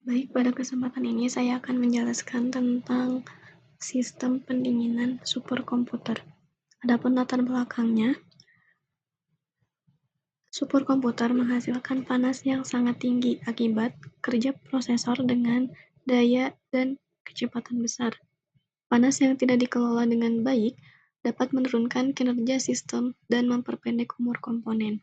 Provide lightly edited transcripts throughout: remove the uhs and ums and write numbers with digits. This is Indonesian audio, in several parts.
Baik, pada kesempatan ini saya akan menjelaskan tentang sistem pendinginan superkomputer. Adapun latar belakangnya, superkomputer menghasilkan panas yang sangat tinggi akibat kerja prosesor dengan daya dan kecepatan besar. Panas yang tidak dikelola dengan baik dapat menurunkan kinerja sistem dan memperpendek umur komponen.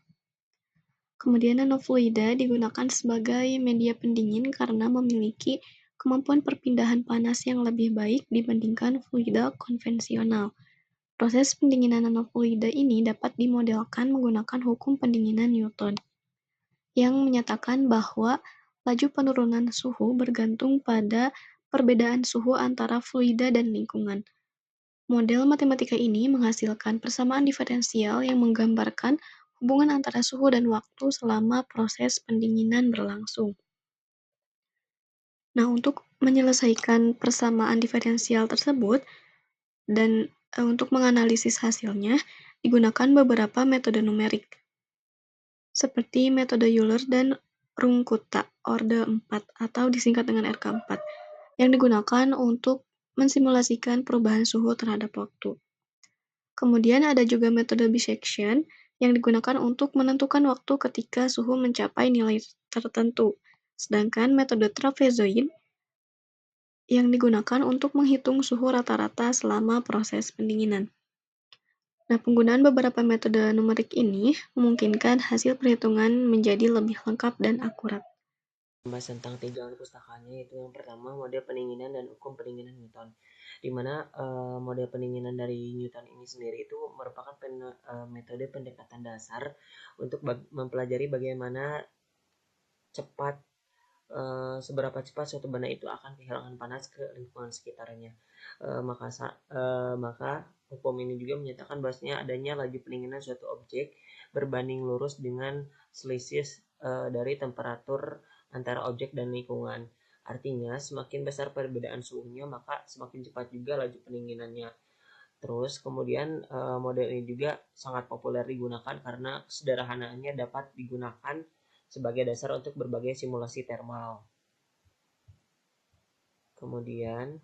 Kemudian nanofluida digunakan sebagai media pendingin karena memiliki kemampuan perpindahan panas yang lebih baik dibandingkan fluida konvensional. Proses pendinginan nanofluida ini dapat dimodelkan menggunakan hukum pendinginan Newton, yang menyatakan bahwa laju penurunan suhu bergantung pada perbedaan suhu antara fluida dan lingkungan. Model matematika ini menghasilkan persamaan diferensial yang menggambarkan hubungan antara suhu dan waktu selama proses pendinginan berlangsung. Nah, untuk menyelesaikan persamaan diferensial tersebut dan untuk menganalisis hasilnya, digunakan beberapa metode numerik, seperti metode Euler dan Runge-Kutta Orde 4 atau disingkat dengan RK4, yang digunakan untuk mensimulasikan perubahan suhu terhadap waktu. Kemudian ada juga metode bisection yang digunakan untuk menentukan waktu ketika suhu mencapai nilai tertentu. Sedangkan metode trapezoid yang digunakan untuk menghitung suhu rata-rata selama proses pendinginan. Nah, penggunaan beberapa metode numerik ini memungkinkan hasil perhitungan menjadi lebih lengkap dan akurat. Membahas tentang tinjauan pustakanya, yaitu yang pertama model pendinginan dan hukum pendinginan Newton, di mana model pendinginan dari Newton ini sendiri itu merupakan metode pendekatan dasar untuk mempelajari bagaimana cepat seberapa cepat suatu benda itu akan kehilangan panas ke lingkungan sekitarnya. Maka hukum ini juga menyatakan bahwasanya adanya laju pendinginan suatu objek berbanding lurus dengan selisih dari temperatur antara objek dan lingkungan. Artinya, semakin besar perbedaan suhunya, maka semakin cepat juga laju pendinginannya. Terus kemudian model ini juga sangat populer digunakan karena sederhananya dapat digunakan sebagai dasar untuk berbagai simulasi termal. Kemudian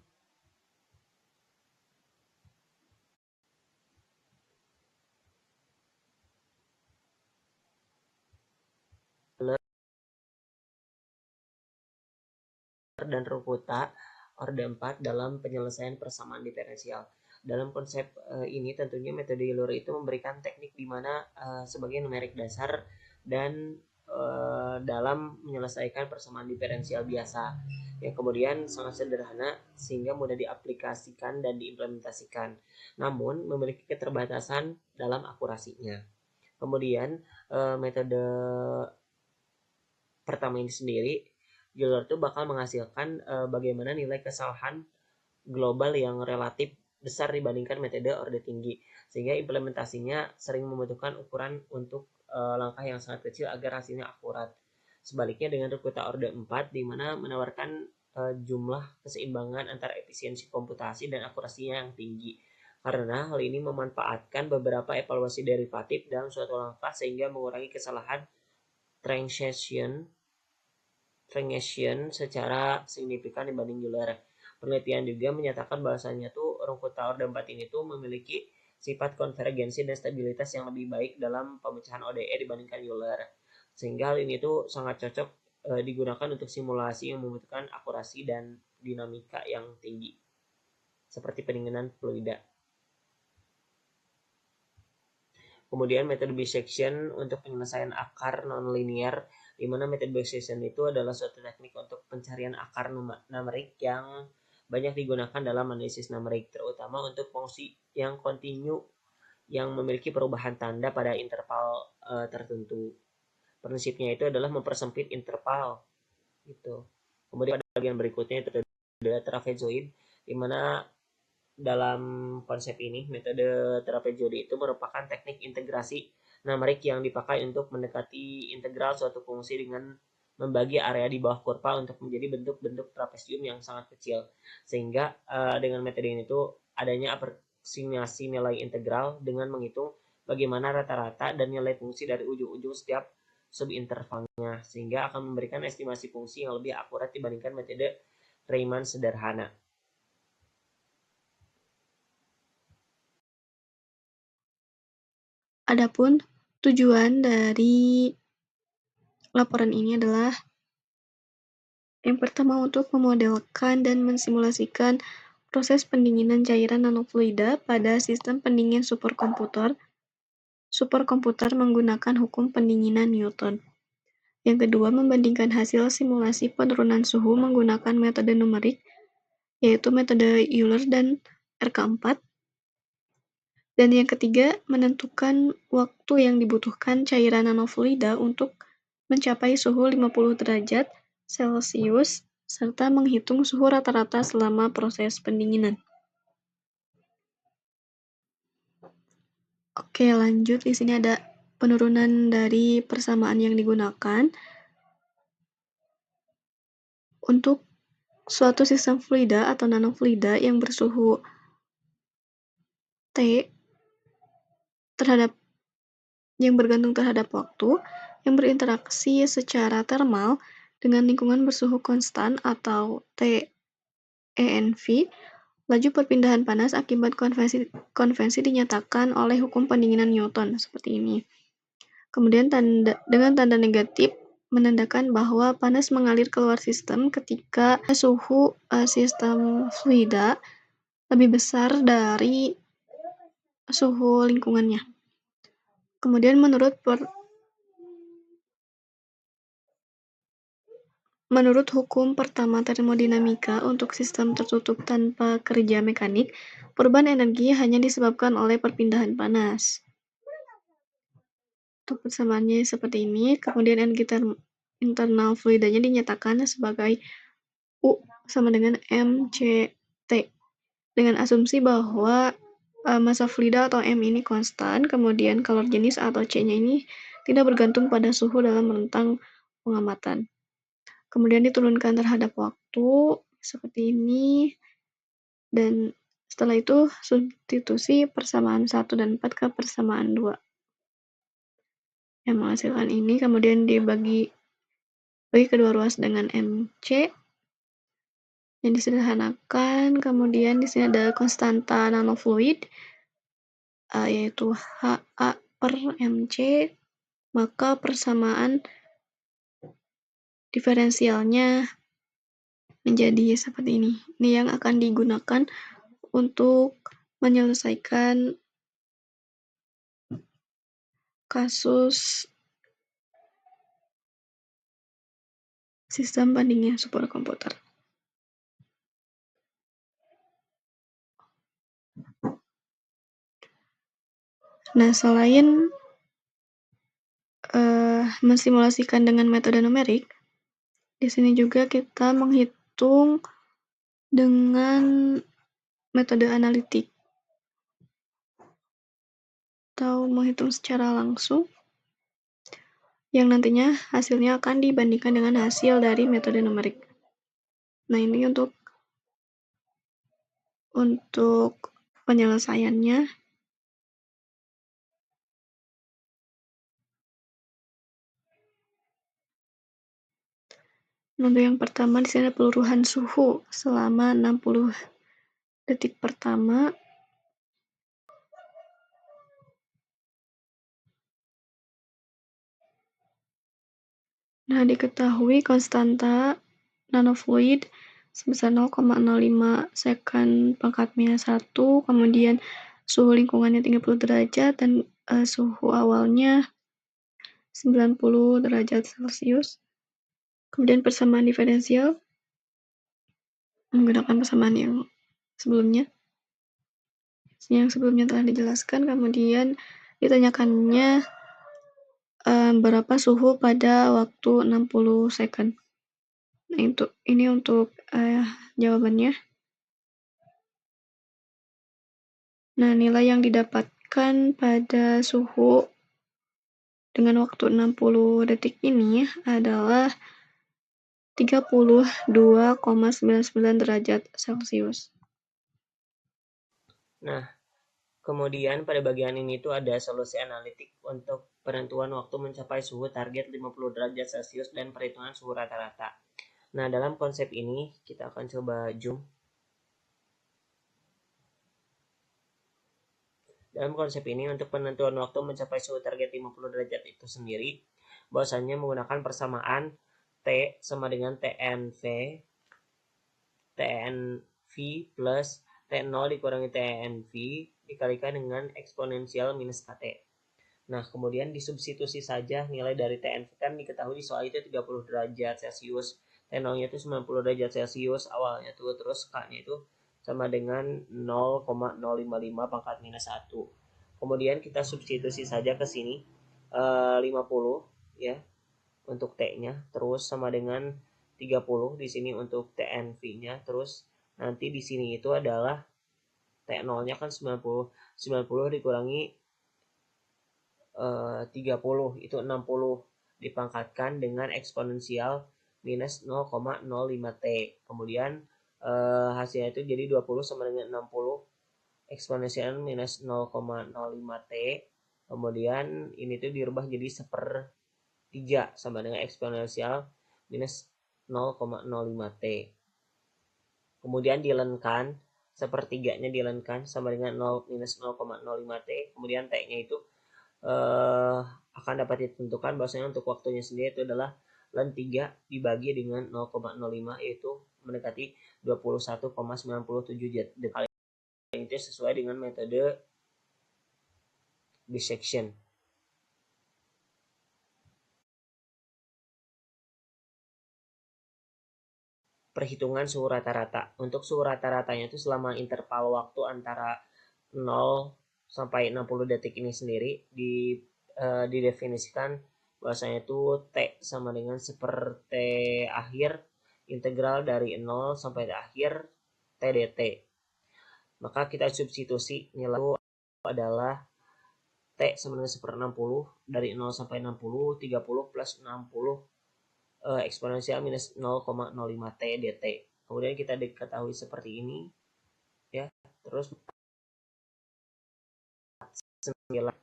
dan Rukuta Orde 4 dalam penyelesaian persamaan diferensial. Dalam konsep ini tentunya metode Euler itu memberikan teknik di mana sebagai numerik dasar dan dalam menyelesaikan persamaan diferensial biasa yang kemudian sangat sederhana sehingga mudah diaplikasikan dan diimplementasikan, namun memiliki keterbatasan dalam akurasinya. Kemudian metode pertama ini sendiri, Euler itu bakal menghasilkan bagaimana nilai kesalahan global yang relatif besar dibandingkan metode orde tinggi, sehingga implementasinya sering membutuhkan ukuran untuk langkah yang sangat kecil agar hasilnya akurat. Sebaliknya dengan Rukuta orde 4 di mana menawarkan jumlah keseimbangan antara efisiensi komputasi dan akurasinya yang tinggi. Karena hal ini memanfaatkan beberapa evaluasi derivatif dalam suatu langkah sehingga mengurangi kesalahan transition secara signifikan dibanding Euler. Penelitian juga menyatakan bahwasanya tuh rumput Taur dan 4 ini tuh memiliki sifat konvergensi dan stabilitas yang lebih baik dalam pemecahan ODE dibandingkan Euler. Sehingga hal ini tuh sangat cocok digunakan untuk simulasi yang membutuhkan akurasi dan dinamika yang tinggi seperti pendinginan fluida. Kemudian metode bisection untuk penyelesaian akar nonlinear, di mana metode bisection itu adalah suatu teknik untuk pencarian akar numerik yang banyak digunakan dalam analisis numerik, terutama untuk fungsi yang kontinu yang memiliki perubahan tanda pada interval tertentu. Prinsipnya itu adalah mempersempit interval gitu. Kemudian pada bagian berikutnya itu adalah trapezoid, di mana dalam konsep ini, metode trapezoid itu merupakan teknik integrasi numerik yang dipakai untuk mendekati integral suatu fungsi dengan membagi area di bawah kurva untuk menjadi bentuk-bentuk trapezium yang sangat kecil. Sehingga dengan metode ini tuh adanya aproksimasi nilai integral dengan menghitung bagaimana rata-rata dan nilai fungsi dari ujung-ujung setiap subintervalnya, sehingga akan memberikan estimasi fungsi yang lebih akurat dibandingkan metode Riemann sederhana. Adapun tujuan dari laporan ini adalah yang pertama untuk memodelkan dan mensimulasikan proses pendinginan cairan nanofluida pada sistem pendingin superkomputer menggunakan hukum pendinginan Newton. Yang kedua, membandingkan hasil simulasi penurunan suhu menggunakan metode numerik, yaitu metode Euler dan RK4. Dan yang ketiga, menentukan waktu yang dibutuhkan cairan nanofluida untuk mencapai suhu 50 derajat Celcius, serta menghitung suhu rata-rata selama proses pendinginan. Oke, lanjut. Di sini ada penurunan dari persamaan yang digunakan. Untuk suatu sistem fluida atau nanofluida yang bersuhu T yang bergantung terhadap waktu, yang berinteraksi secara termal dengan lingkungan bersuhu konstan atau TENV, laju perpindahan panas akibat konvensi dinyatakan oleh hukum pendinginan Newton, seperti ini. Kemudian dengan tanda negatif menandakan bahwa panas mengalir keluar sistem ketika suhu sistem fluida lebih besar dari suhu lingkungannya. Kemudian menurut hukum pertama termodinamika untuk sistem tertutup tanpa kerja mekanik, perubahan energi hanya disebabkan oleh perpindahan panas. Untuk persamaannya seperti ini, kemudian energi internal fluidanya dinyatakan sebagai U sama dengan mCT, dengan asumsi bahwa massa fluida atau M ini konstan, kemudian kalor jenis atau C-nya ini tidak bergantung pada suhu dalam rentang pengamatan. Kemudian diturunkan terhadap waktu, seperti ini, dan setelah itu substitusi persamaan 1 dan 4 ke persamaan 2. Yang menghasilkan ini kemudian dibagi kedua ruas dengan MC, yang disederhanakan. Kemudian di sini ada konstanta nanofluid, yaitu HA per MC, maka persamaan diferensialnya menjadi seperti ini. Ini yang akan digunakan untuk menyelesaikan kasus sistem pendingin superkomputer. Nah, selain mensimulasikan dengan metode numerik, di sini juga kita menghitung dengan metode analitik atau menghitung secara langsung, yang nantinya hasilnya akan dibandingkan dengan hasil dari metode numerik. Nah, ini untuk penyelesaiannya. Untuk yang pertama di sini ada peluruhan suhu selama 60 detik pertama. Nah, diketahui konstanta nanofluid sebesar 0,05 second pangkat minus 1, kemudian suhu lingkungannya 30 derajat dan suhu awalnya 90 derajat Celcius. Kemudian persamaan diferensial menggunakan persamaan yang sebelumnya telah dijelaskan. Kemudian ditanyakannya berapa suhu pada waktu 60 second. Nah, ini untuk jawabannya. Nah, nilai yang didapatkan pada suhu dengan waktu 60 detik ini adalah 32,99 derajat Celcius. Nah, kemudian pada bagian ini tuh ada solusi analitik untuk penentuan waktu mencapai suhu target 50 derajat Celcius, dan perhitungan suhu rata-rata. Nah, dalam konsep ini kita akan coba zoom. Dalam konsep ini, untuk penentuan waktu mencapai suhu target 50 derajat itu sendiri, bahwasannya menggunakan persamaan T sama dengan TNV plus T0 dikurangi TNV dikalikan dengan eksponensial minus KT. Nah, kemudian disubstitusi saja nilai dari TNV, kan diketahui di soal itu 30 derajat Celcius, T0-nya itu 90 derajat Celcius awalnya tuh, terus K-nya itu sama dengan 0,055 pangkat minus 1. Kemudian kita substitusi saja ke sini 50 ya untuk T-nya, terus sama dengan 30 di sini untuk TNV-nya, terus nanti di sini itu adalah T0-nya kan 90 dikurangi 30 itu 60 dipangkatkan dengan eksponensial minus 0,05 T. Kemudian hasilnya itu jadi 20 sama dengan 60 eksponensial minus 0,05 T. Kemudian ini tuh dirubah jadi 1/3 sama dengan eksponensial minus 0,05 T. Kemudian dilenkan, sepertiganya dilenkan sama dengan 0 minus 0,05 T. Kemudian T-nya itu akan dapat ditentukan bahwasanya untuk waktunya sendiri itu adalah ln 3 dibagi dengan 0,05, yaitu mendekati 21,97 detik. Itu sesuai dengan metode dissection. Perhitungan suhu rata-rata. Untuk suhu rata-ratanya itu selama interval waktu antara 0 sampai 60 detik ini sendiri didefinisikan bahwasanya itu T sama dengan 1/T akhir integral dari 0 sampai akhir T dt. Maka kita substitusi nilai adalah T sama dengan 1/60 dari 0 sampai 60, 30 plus 60 eksponensial minus 0,05 T dt. Kemudian kita diketahui seperti ini ya. Terus 9.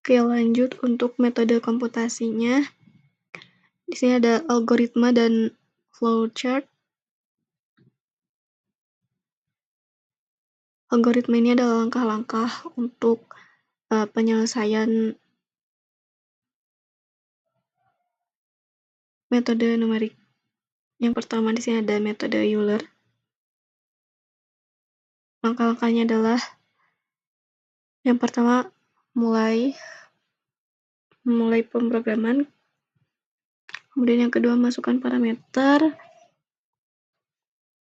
Oke, lanjut untuk metode komputasinya. Di sini ada algoritma dan flowchart. Algoritma ini adalah langkah-langkah untuk penyelesaian metode numerik. Yang pertama di sini ada metode Euler. Langkah-langkahnya adalah yang pertama mulai pemrograman. Kemudian yang kedua masukkan parameter.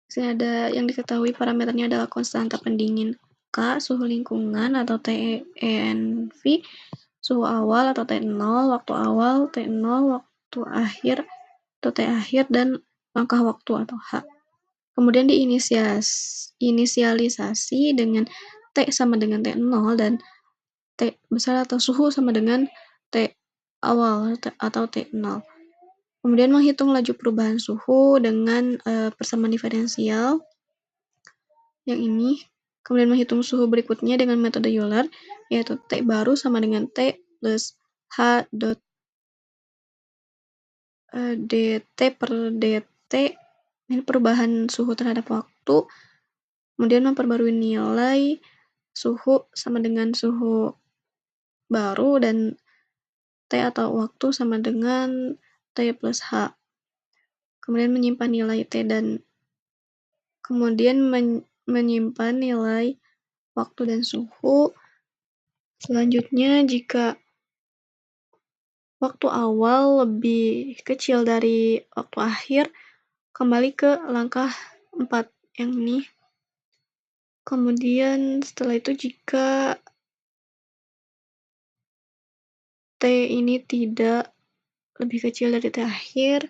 Di sini ada yang diketahui parameternya adalah konstanta pendingin K, suhu lingkungan atau TENV, suhu awal atau T0, waktu awal T0, waktu akhir atau T akhir, dan langkah waktu atau H. Kemudian diinisialisasi dengan T sama dengan T0 dan T besar atau suhu sama dengan T awal atau T0. Kemudian menghitung laju perubahan suhu dengan persamaan diferensial yang ini. Kemudian menghitung suhu berikutnya dengan metode Euler, yaitu T baru sama dengan T plus H dot dt per dt. Ini perubahan suhu terhadap waktu. Kemudian memperbarui nilai suhu sama dengan suhu baru dan T atau waktu sama dengan T plus H. Kemudian menyimpan nilai T dan kemudian menyimpan nilai waktu dan suhu. Selanjutnya, jika waktu awal lebih kecil dari waktu akhir, kembali ke langkah 4 yang ini. Kemudian setelah itu jika T ini tidak lebih kecil dari T akhir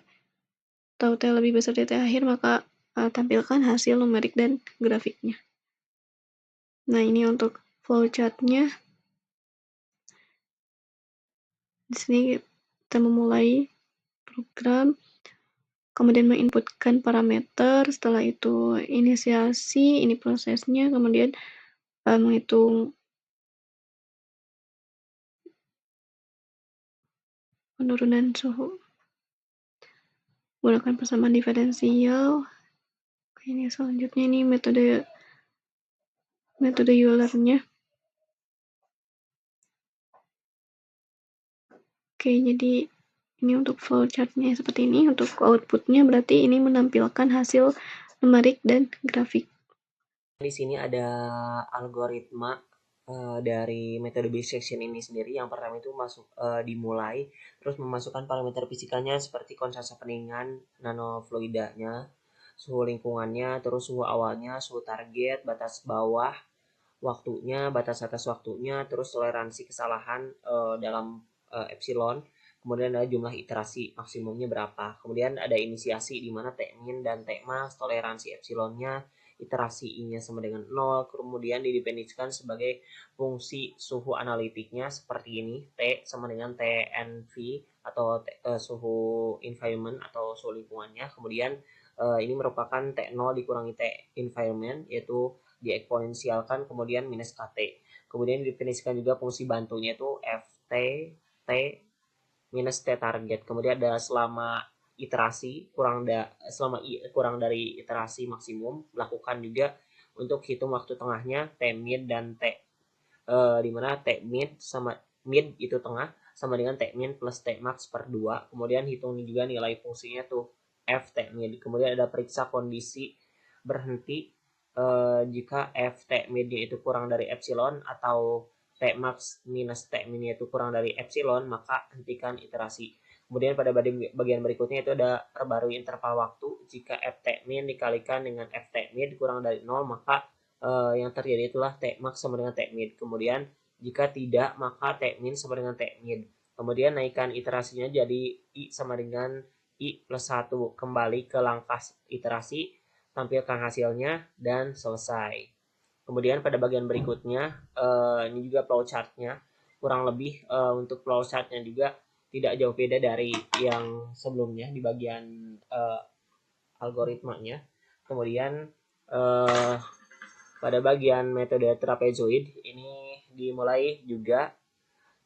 atau T lebih besar dari T akhir, maka tampilkan hasil numerik dan grafiknya. Nah, ini untuk flowchart-nya. Di sini kita memulai program. kemudian menginputkan parameter, setelah itu inisiasi, ini prosesnya, kemudian menghitung penurunan suhu. Gunakan persamaan diferensial. Ini selanjutnya ini metode Euler-nya. Oke, jadi ini untuk flowchart-nya seperti ini. Untuk output-nya berarti ini menampilkan hasil numerik dan grafik. Di sini ada algoritma dari metode bisection ini sendiri. Yang pertama itu dimulai, terus memasukkan parameter fisikanya seperti konsentrasi peningan nanofluidanya, suhu lingkungannya, terus suhu awalnya, suhu target, batas bawah, waktunya, batas atas waktunya, terus toleransi kesalahan dalam epsilon, kemudian ada jumlah iterasi maksimumnya berapa, kemudian ada inisiasi di mana Tmin dan Tmax, toleransi epsilonnya, iterasi I-nya sama dengan 0, kemudian didefinisikan sebagai fungsi suhu analitiknya seperti ini, T sama dengan TNV atau suhu environment atau suhu lingkungannya, kemudian ini merupakan T0 dikurangi T environment, yaitu dieksponensialkan kemudian minus KT. Kemudian didefinisikan juga fungsi bantunya itu FT, T minus T target. Kemudian ada selama iterasi kurang dari iterasi maksimum, lakukan juga untuk hitung waktu tengahnya T mid dan T di mana T mid sama mid itu tengah sama dengan T min plus T max per 2. Kemudian hitung juga nilai fungsinya tuh F T mid. Kemudian ada periksa kondisi berhenti jika F T mid-nya itu kurang dari epsilon atau T max minus T min itu kurang dari epsilon, maka hentikan iterasi. Kemudian pada bagian berikutnya itu ada perbarui interval waktu. Jika Ft min dikalikan dengan Ft mid kurang dari 0, maka yang terjadi itulah T max sama dengan T mid. Kemudian jika tidak, maka T min sama dengan T mid. Kemudian naikkan iterasinya jadi I sama dengan I plus 1. Kembali ke langkah iterasi, tampilkan hasilnya, dan selesai. Kemudian pada bagian berikutnya, ini juga flowchart-nya. Kurang lebih untuk flowchart-nya juga tidak jauh beda dari yang sebelumnya di bagian algoritmanya. Kemudian pada bagian metode trapezoid ini dimulai juga,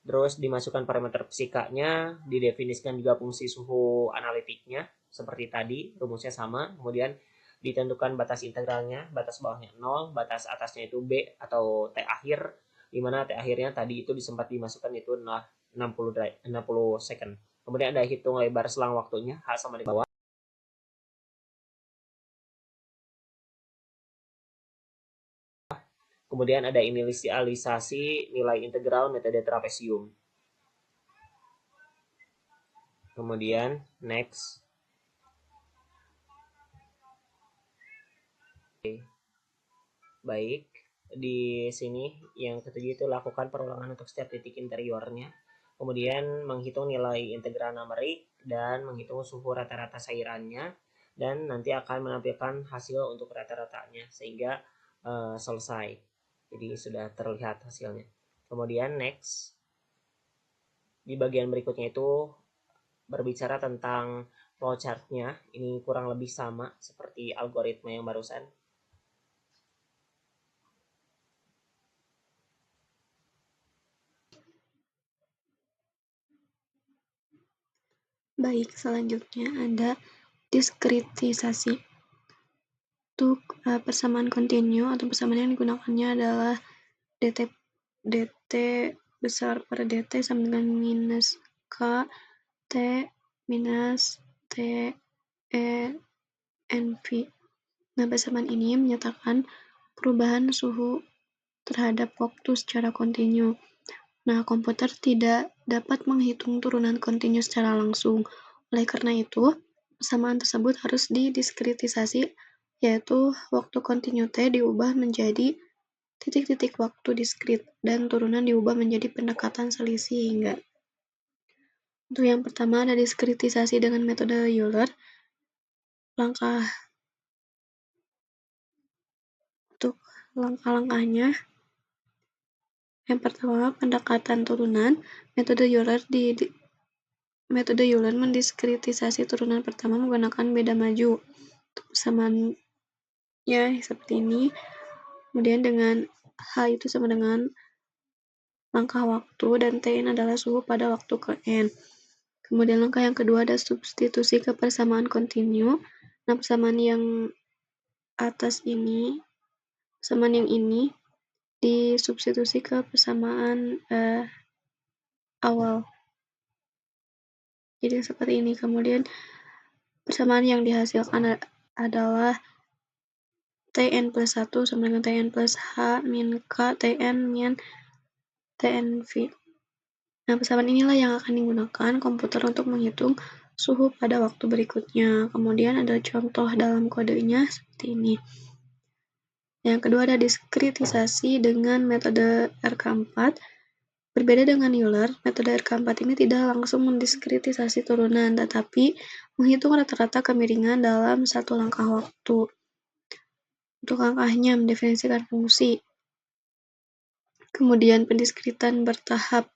terus dimasukkan parameter fisikanya, didefinisikan juga fungsi suhu analitiknya seperti tadi, rumusnya sama. Kemudian ditentukan batas integralnya, batas bawahnya 0, batas atasnya itu B atau T akhir, di mana T akhirnya tadi itu sempat dimasukkan itu 60 second. Kemudian ada hitung lebar selang waktunya, H sama di bawah. Kemudian ada inisialisasi nilai integral metode trapesium. Kemudian next. Baik, di sini yang ketujuh itu lakukan perulangan untuk setiap titik interiornya. Kemudian menghitung nilai integral numerik dan menghitung suhu rata-rata cairannya, dan nanti akan menampilkan hasil untuk rata-ratanya sehingga selesai. Jadi sudah terlihat hasilnya. Kemudian next, di bagian berikutnya itu berbicara tentang flowchart-nya. Ini kurang lebih sama seperti algoritma yang barusan. Baik, selanjutnya ada diskritisasi. Untuk persamaan kontinu atau persamaan yang digunakannya adalah dt besar pada dt sama dengan minus k t minus t e n v. Nah, persamaan ini menyatakan perubahan suhu terhadap waktu secara kontinu. Nah, komputer tidak dapat menghitung turunan kontinu secara langsung. Oleh karena itu, persamaan tersebut harus didiskritisasi, yaitu waktu kontinu T diubah menjadi titik-titik waktu diskrit, dan turunan diubah menjadi pendekatan selisih hingga. Untuk yang pertama ada diskritisasi dengan metode Euler. Untuk langkah-langkahnya, yang pertama pendekatan turunan. Metode Euler Metode Euler mendiskritisasi turunan pertama menggunakan beda maju. Untuk persamaannya seperti ini. Kemudian dengan H itu sama dengan langkah waktu dan Tn adalah suhu pada waktu ke N. Kemudian langkah yang kedua ada substitusi ke persamaan kontinu. Nah, persamaan yang atas ini, persamaan yang ini disubstitusi ke persamaan awal. Jadi seperti ini. Kemudian persamaan yang dihasilkan adalah Tn plus 1 sama dengan Tn plus H min K Tn min Tnv. Nah, persamaan inilah yang akan digunakan komputer untuk menghitung suhu pada waktu berikutnya. Kemudian ada contoh dalam kodenya seperti ini. Yang kedua ada diskritisasi dengan metode RK4. Berbeda dengan Euler, metode RK4 ini tidak langsung mendiskritisasi turunan, tetapi menghitung rata-rata kemiringan dalam satu langkah waktu. Untuk langkahnya mendefinisikan fungsi. Kemudian pendiskritan bertahap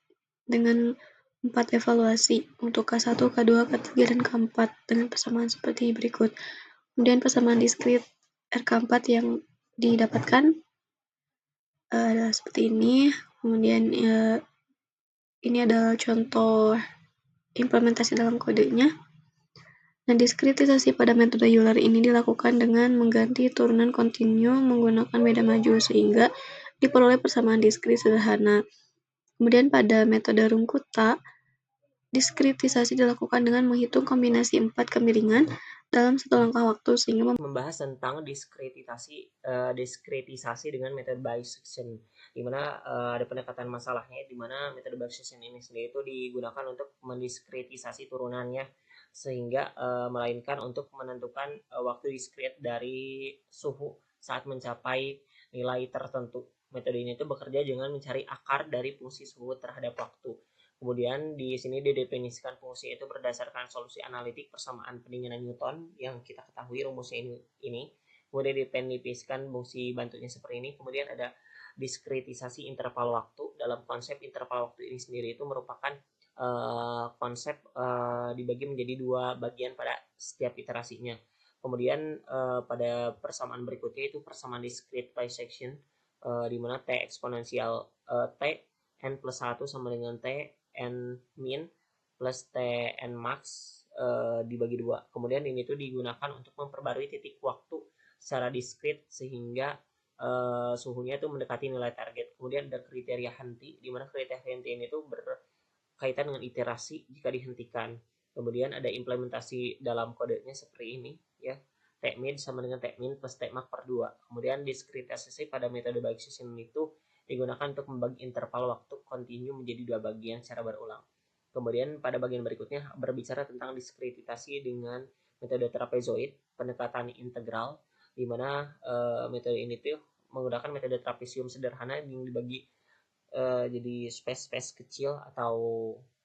dengan 4 evaluasi untuk K1, K2, K3, dan K4 dengan persamaan seperti berikut. Kemudian persamaan diskrit RK4 yang didapatkan adalah seperti ini. Kemudian ini adalah contoh implementasi dalam kodenya. Nah, diskritisasi pada metode Euler ini dilakukan dengan mengganti turunan kontinu menggunakan beda maju sehingga diperoleh persamaan diskrit sederhana. Kemudian pada metode Runkuta, diskritisasi dilakukan dengan menghitung kombinasi 4 kemiringan dalam satu langkah waktu sehingga membahas tentang diskritisasi dengan metode bisection, di mana ada pendekatan masalahnya, di mana metode bisection ini sendiri itu digunakan untuk mendiskritisasi turunannya sehingga melainkan untuk menentukan waktu diskrit dari suhu saat mencapai nilai tertentu. Metode ini itu bekerja dengan mencari akar dari fungsi suhu terhadap waktu. Kemudian di sini didefinisikan fungsi itu berdasarkan solusi analitik persamaan pendinginan Newton yang kita ketahui rumusnya ini. Kemudian didefinisikan fungsi bantunya seperti ini. Kemudian ada diskritisasi interval waktu. Dalam konsep interval waktu ini sendiri itu merupakan konsep dibagi menjadi dua bagian pada setiap iterasinya. Kemudian pada persamaan berikutnya itu persamaan discrete bisection, di mana T eksponensial T n plus 1 sama dengan T n min plus Tn max dibagi 2. Kemudian ini tuh digunakan untuk memperbarui titik waktu secara diskrit sehingga suhunya itu mendekati nilai target. Kemudian ada kriteria henti, di mana kriteria henti ini tuh berkaitan dengan iterasi jika dihentikan. Kemudian ada implementasi dalam kodenya seperti ini ya. Tmin sama dengan Tmin plus Tmax per 2. Kemudian diskritisasi pada metode bisection itu digunakan untuk membagi interval waktu kontinu menjadi dua bagian secara berulang. Kemudian pada bagian berikutnya berbicara tentang diskritisasi dengan metode trapezoid, pendekatan integral, di mana metode ini tuh menggunakan metode trapesium sederhana yang dibagi jadi space-space kecil atau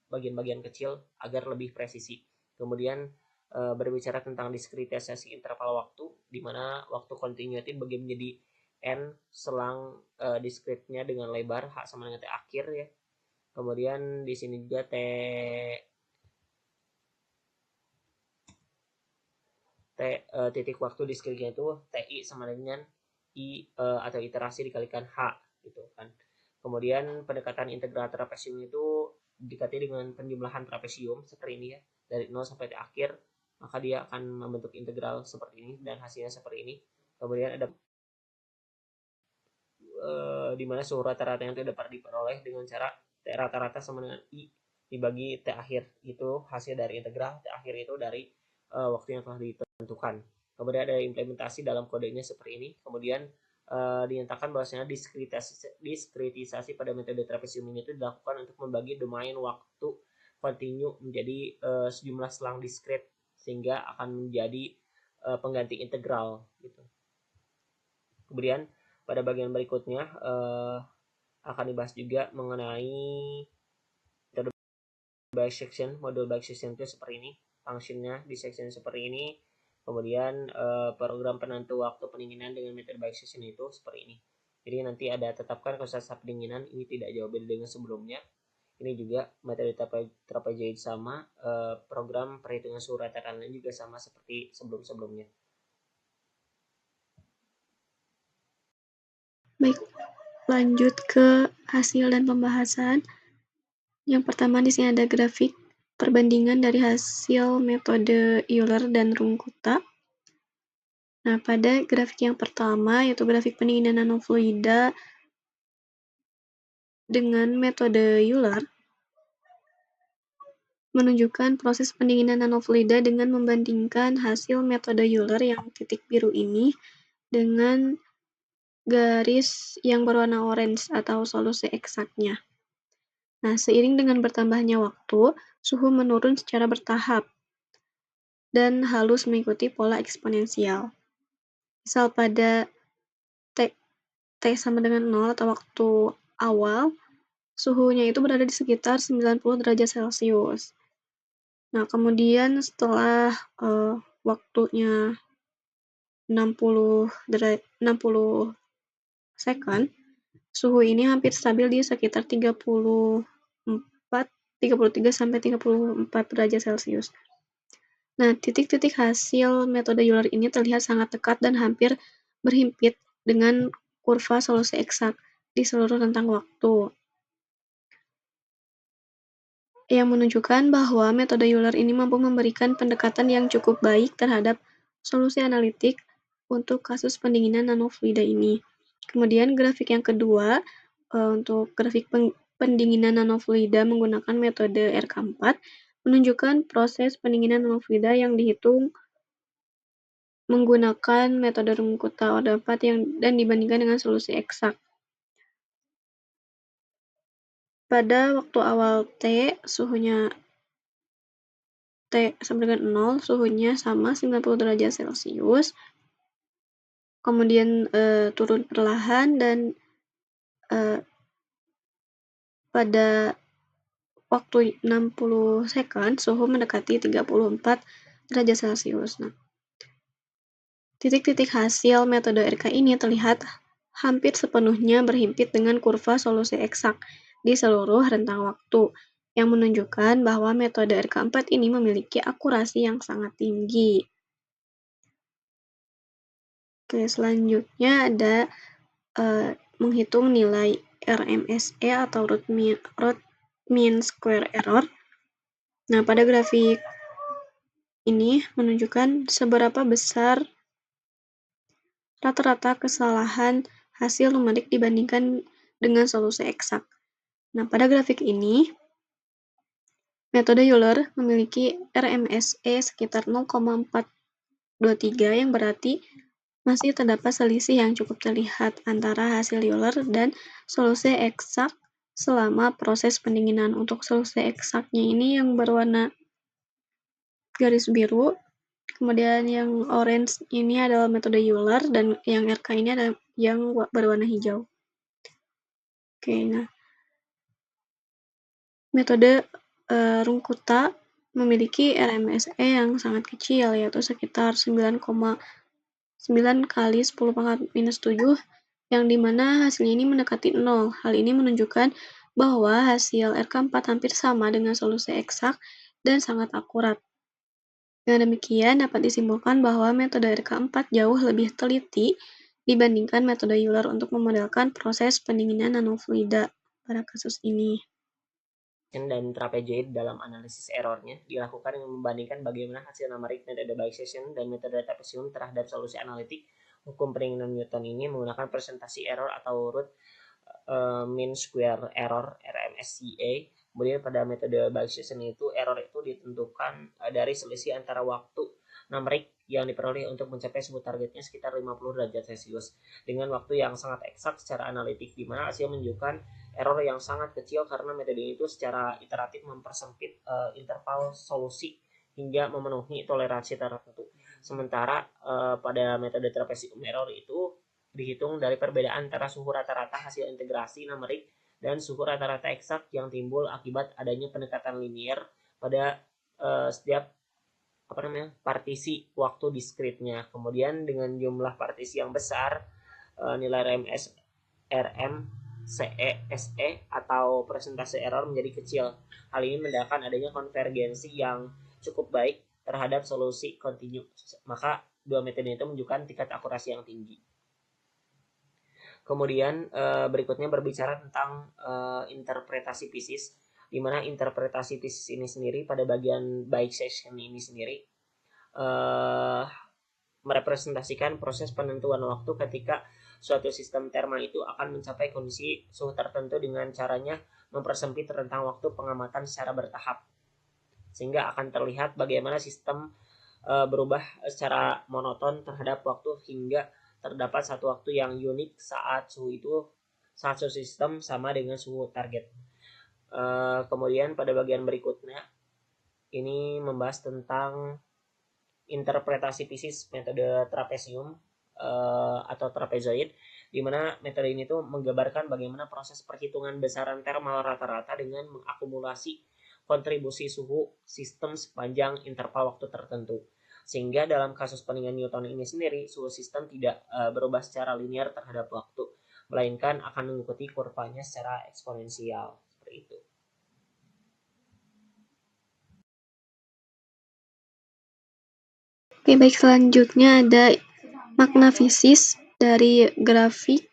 bagian-bagian kecil agar lebih presisi. Kemudian berbicara tentang diskritisasi interval waktu, di mana waktu continuity dibagi menjadi N selang diskritnya dengan lebar H sama dengan T akhir ya. Kemudian di sini juga titik waktu diskritnya itu TI sama dengan I atau iterasi dikalikan H gitu kan. Kemudian pendekatan integral trapesium itu dikati dengan penjumlahan trapesium seperti ini ya, dari 0 sampai T akhir, maka dia akan membentuk integral seperti ini dan hasilnya seperti ini. Kemudian ada di mana suhu rata-rata yang dapat diperoleh dengan cara T rata-rata sama dengan I dibagi T akhir, itu hasil dari integral. T akhir itu dari waktu yang telah ditentukan. Kemudian ada implementasi dalam kodenya seperti ini. Kemudian dinyatakan bahwasanya diskritisasi pada metode trapesium ini itu dilakukan untuk membagi domain waktu kontinu menjadi sejumlah selang diskrit sehingga akan menjadi pengganti integral gitu. Kemudian pada bagian berikutnya akan dibahas juga mengenai metode bisection, modul bisection itu seperti ini, fungsinya bisection seperti ini. Kemudian program penentu waktu pendinginan dengan metode bisection itu seperti ini. Jadi nanti ada tetapkan konstanta pendinginan, ini tidak jauh beda dengan sebelumnya. Ini juga metode trapezoid sama, program perhitungan suhu rata-ratanya juga sama seperti sebelum-sebelumnya. Baik, lanjut ke hasil dan pembahasan. Yang pertama di sini ada grafik perbandingan dari hasil metode Euler dan Runkuta. Nah, pada grafik yang pertama, yaitu grafik pendinginan nanofluida dengan metode Euler, menunjukkan proses pendinginan nanofluida dengan membandingkan hasil metode Euler yang titik biru ini dengan garis yang berwarna orange atau solusi eksaknya. Nah, seiring dengan bertambahnya waktu, suhu menurun secara bertahap dan halus mengikuti pola eksponensial. Misal pada T sama dengan 0 atau waktu awal, suhunya itu berada di sekitar 90 derajat Celcius. Nah, kemudian setelah waktunya 60 second, suhu ini hampir stabil di sekitar 33 sampai 34 derajat Celcius. Nah, titik-titik hasil metode Euler ini terlihat sangat dekat dan hampir berhimpit dengan kurva solusi eksak di seluruh rentang waktu, yang menunjukkan bahwa metode Euler ini mampu memberikan pendekatan yang cukup baik terhadap solusi analitik untuk kasus pendinginan nanofluida ini. Kemudian grafik yang kedua, untuk grafik pendinginan nanofluida menggunakan metode RK4 menunjukkan proses pendinginan nanofluida yang dihitung menggunakan metode Runkuta O4 dan dibandingkan dengan solusi eksak. Pada waktu awal T, suhunya T sama dengan 0, suhunya sama 90 derajat Celcius. Kemudian turun perlahan dan pada waktu 60 second, suhu mendekati 34 derajat Celcius. Nah, titik-titik hasil metode RK ini terlihat hampir sepenuhnya berhimpit dengan kurva solusi eksak di seluruh rentang waktu, yang menunjukkan bahwa metode RK4 ini memiliki akurasi yang sangat tinggi. Oke, selanjutnya ada menghitung nilai RMSE atau root mean square error. Nah, pada grafik ini menunjukkan seberapa besar rata-rata kesalahan hasil numerik dibandingkan dengan solusi eksak. Nah, pada grafik ini, metode Euler memiliki RMSE sekitar 0,423 yang berarti masih terdapat selisih yang cukup terlihat antara hasil Euler dan solusi eksak selama proses pendinginan. Untuk solusi eksaknya ini yang berwarna garis biru, kemudian yang orange ini adalah metode Euler, dan yang RK ini adalah yang berwarna hijau. Oke, nah, metode Runkuta memiliki RMSE yang sangat kecil, yaitu sekitar 9,9 kali 10⁻⁻⁷, yang dimana hasilnya ini mendekati 0. Hal ini menunjukkan bahwa hasil RK4 hampir sama dengan solusi eksak dan sangat akurat. Dengan demikian, dapat disimpulkan bahwa metode RK4 jauh lebih teliti dibandingkan metode Euler untuk memodelkan proses pendinginan nanofluida pada kasus ini. Dan trapezoid dalam analisis errornya dilakukan dengan membandingkan bagaimana hasil numerik metode Bayesian dan metode trapezium terhadap solusi analitik hukum pendinginan Newton ini menggunakan presentasi error atau root mean square error RMSE. Kemudian pada metode Bayesian itu error itu ditentukan dari selisih antara waktu numerik yang diperoleh untuk mencapai sebuah targetnya sekitar 50 derajat Celcius dengan waktu yang sangat eksak secara analitik, di mana hasil menunjukkan error yang sangat kecil karena metode itu secara iteratif mempersempit interval solusi hingga memenuhi toleransi tertentu. Sementara pada metode trapezium error itu dihitung dari perbedaan antara suhu rata-rata hasil integrasi numerik dan suhu rata-rata eksak yang timbul akibat adanya pendekatan linier pada setiap partisi waktu diskritnya. Kemudian dengan jumlah partisi yang besar, nilai RM CE atau persentase error menjadi kecil. Hal ini menandakan adanya konvergensi yang cukup baik terhadap solusi kontinu. Maka dua metode itu menunjukkan tingkat akurasi yang tinggi. Kemudian berikutnya berbicara tentang interpretasi physis, di mana interpretasi physis ini sendiri pada bagian bisection ini sendiri merepresentasikan proses penentuan waktu ketika suatu sistem termal itu akan mencapai kondisi suhu tertentu dengan caranya mempersempit rentang waktu pengamatan secara bertahap, sehingga akan terlihat bagaimana sistem berubah secara monoton terhadap waktu hingga terdapat satu waktu yang unik saat suhu sistem sama dengan suhu target. Kemudian pada bagian berikutnya ini membahas tentang interpretasi physis metode trapesium atau trapezoid, di mana metode ini tuh menggambarkan bagaimana proses perhitungan besaran termal rata-rata dengan mengakumulasi kontribusi suhu sistem sepanjang interval waktu tertentu. Sehingga dalam kasus pendinginan Newton ini sendiri, suhu sistem tidak berubah secara linear terhadap waktu, melainkan akan mengikuti kurvanya secara eksponensial. Seperti itu. Oke, baik, selanjutnya ada makna fisis dari grafik.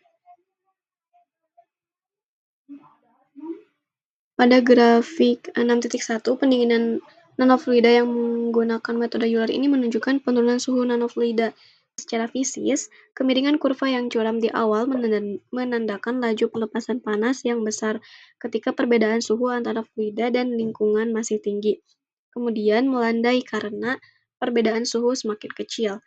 Pada grafik 6.1, pendinginan nanofluida yang menggunakan metode Euler ini menunjukkan penurunan suhu nanofluida. Secara fisis, kemiringan kurva yang curam di awal menandakan laju pelepasan panas yang besar ketika perbedaan suhu antara fluida dan lingkungan masih tinggi. Kemudian melandai karena perbedaan suhu semakin kecil.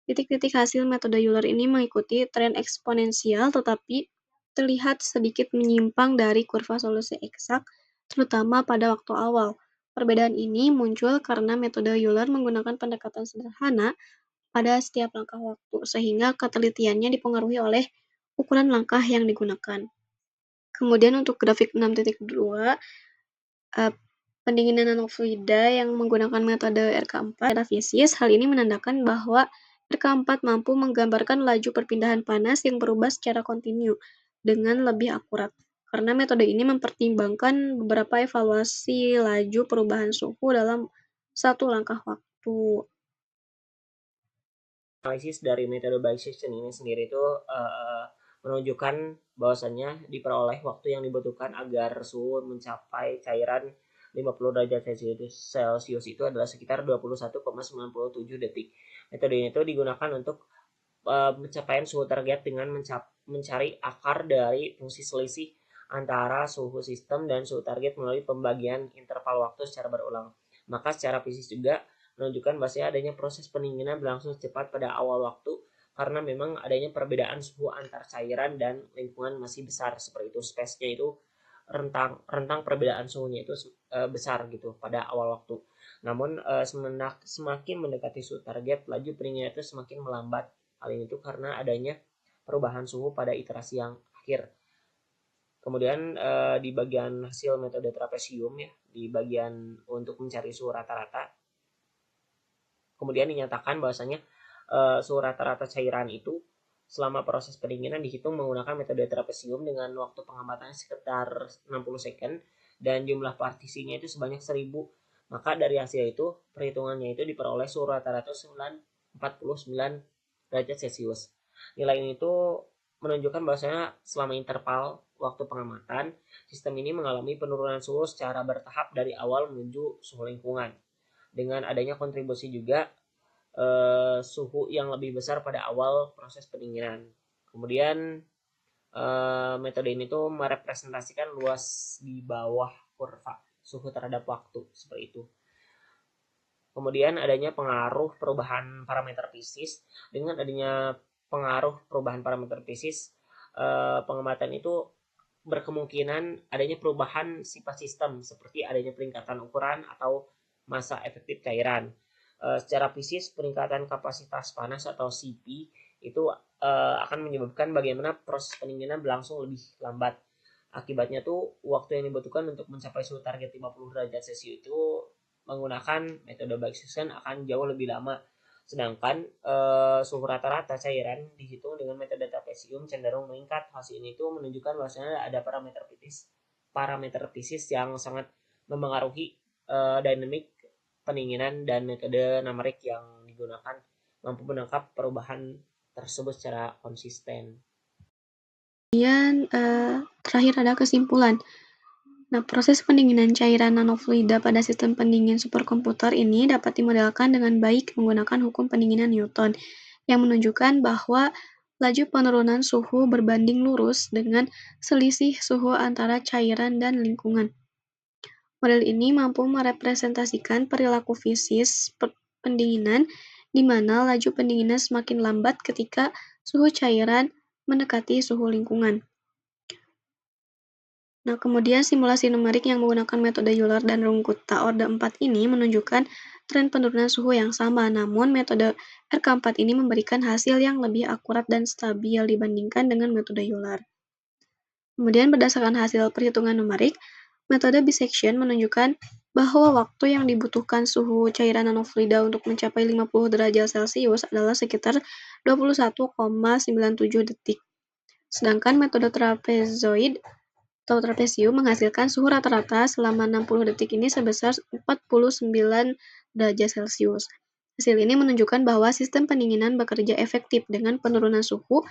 Titik-titik hasil metode Euler ini mengikuti tren eksponensial tetapi terlihat sedikit menyimpang dari kurva solusi eksak, terutama pada waktu awal. Perbedaan ini muncul karena metode Euler menggunakan pendekatan sederhana pada setiap langkah waktu, sehingga ketelitiannya dipengaruhi oleh ukuran langkah yang digunakan. Kemudian untuk grafik 6.2, pendinginan nanofluida yang menggunakan metode RK4 pada fisis, hal ini menandakan bahwa RK4 mampu menggambarkan laju perpindahan panas yang berubah secara kontinu dengan lebih akurat, karena metode ini mempertimbangkan beberapa evaluasi laju perubahan suhu dalam satu langkah waktu. Analisis dari metode bisection ini sendiri itu menunjukkan bahwasannya diperoleh waktu yang dibutuhkan agar suhu mencapai cairan 50 derajat Celcius itu adalah sekitar 21,97 detik. Metode ini itu digunakan untuk pencapaian suhu target dengan mencari akar dari fungsi selisih antara suhu sistem dan suhu target melalui pembagian interval waktu secara berulang. Maka secara fisik juga menunjukkan bahwasanya adanya proses pendinginan berlangsung cepat pada awal waktu karena memang adanya perbedaan suhu antar cairan dan lingkungan masih besar, seperti itu space-nya itu rentang perbedaan suhunya itu besar gitu pada awal waktu. Namun semakin mendekati suhu target, laju pendinginan itu semakin melambat. Hal ini tuh karena adanya perubahan suhu pada iterasi yang akhir. Kemudian di bagian hasil metode trapesium ya, di bagian untuk mencari suhu rata-rata, kemudian dinyatakan bahwasanya suhu rata-rata cairan itu selama proses pendinginan dihitung menggunakan metode trapesium dengan waktu pengamatannya sekitar 60 second dan jumlah partisinya itu sebanyak 1000. Maka dari hasil itu perhitungannya itu diperoleh suhu rata-rata 49 derajat Celcius. Nilai ini itu menunjukkan bahwasanya selama interval waktu pengamatan, sistem ini mengalami penurunan suhu secara bertahap dari awal menuju suhu lingkungan. Dengan adanya kontribusi juga suhu yang lebih besar pada awal proses pendinginan. Kemudian metode ini tuh merepresentasikan luas di bawah kurva suhu terhadap waktu, seperti itu. Kemudian adanya pengaruh perubahan parameter fisis. Dengan adanya pengaruh perubahan parameter fisis, pengamatan itu berkemungkinan adanya perubahan sifat sistem seperti adanya peningkatan ukuran atau massa efektif cairan. Secara fisis, peningkatan kapasitas panas atau CP itu akan menyebabkan bagaimana proses pendinginan berlangsung lebih lambat. Akibatnya tuh waktu yang dibutuhkan untuk mencapai suhu target 50 derajat Celcius itu menggunakan metode bisection akan jauh lebih lama Sedangkan suhu rata-rata cairan dihitung dengan metode trapesium cenderung meningkat. Hasil ini tuh menunjukkan bahwasanya ada parameter fisis yang sangat memengaruhi dinamik pendinginan, dan metode Namarik yang digunakan mampu menangkap perubahan tersebut secara konsisten. Kemudian terakhir ada kesimpulan. Nah, proses pendinginan cairan nanofluida pada sistem pendingin superkomputer ini dapat dimodelkan dengan baik menggunakan hukum pendinginan Newton, yang menunjukkan bahwa laju penurunan suhu berbanding lurus dengan selisih suhu antara cairan dan lingkungan. Model ini mampu merepresentasikan perilaku fisis pendinginan, di mana laju pendinginan semakin lambat ketika suhu cairan mendekati suhu lingkungan. Nah, kemudian simulasi numerik yang menggunakan metode Euler dan Runge-Kutta orde 4 ini menunjukkan tren penurunan suhu yang sama, namun metode RK4 ini memberikan hasil yang lebih akurat dan stabil dibandingkan dengan metode Euler. Kemudian berdasarkan hasil perhitungan numerik, metode bisection menunjukkan bahwa waktu yang dibutuhkan suhu cairan nanofluida untuk mencapai 50 derajat Celcius adalah sekitar 21,97 detik. Sedangkan metode trapezoid atau trapesium menghasilkan suhu rata-rata selama 60 detik ini sebesar 49 derajat Celcius. Hasil ini menunjukkan bahwa sistem pendinginan bekerja efektif dengan penurunan suhu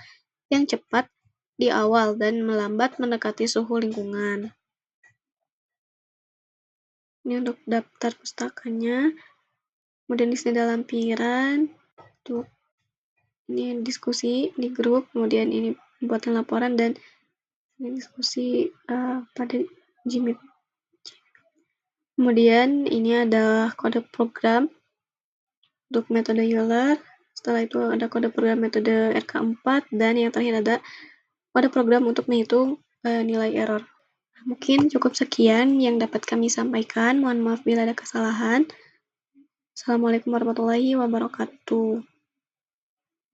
yang cepat di awal dan melambat mendekati suhu lingkungan. Ini untuk daftar pustakanya. Kemudian di sini ada lampiran. Ini diskusi di grup. Kemudian ini pembuatan laporan dan ini diskusi pada Gmeet. Kemudian ini ada kode program untuk metode Euler. Setelah itu ada kode program metode RK4 dan yang terakhir ada kode program untuk menghitung nilai error. Mungkin cukup sekian yang dapat kami sampaikan. Mohon maaf bila ada kesalahan. Assalamualaikum warahmatullahi wabarakatuh.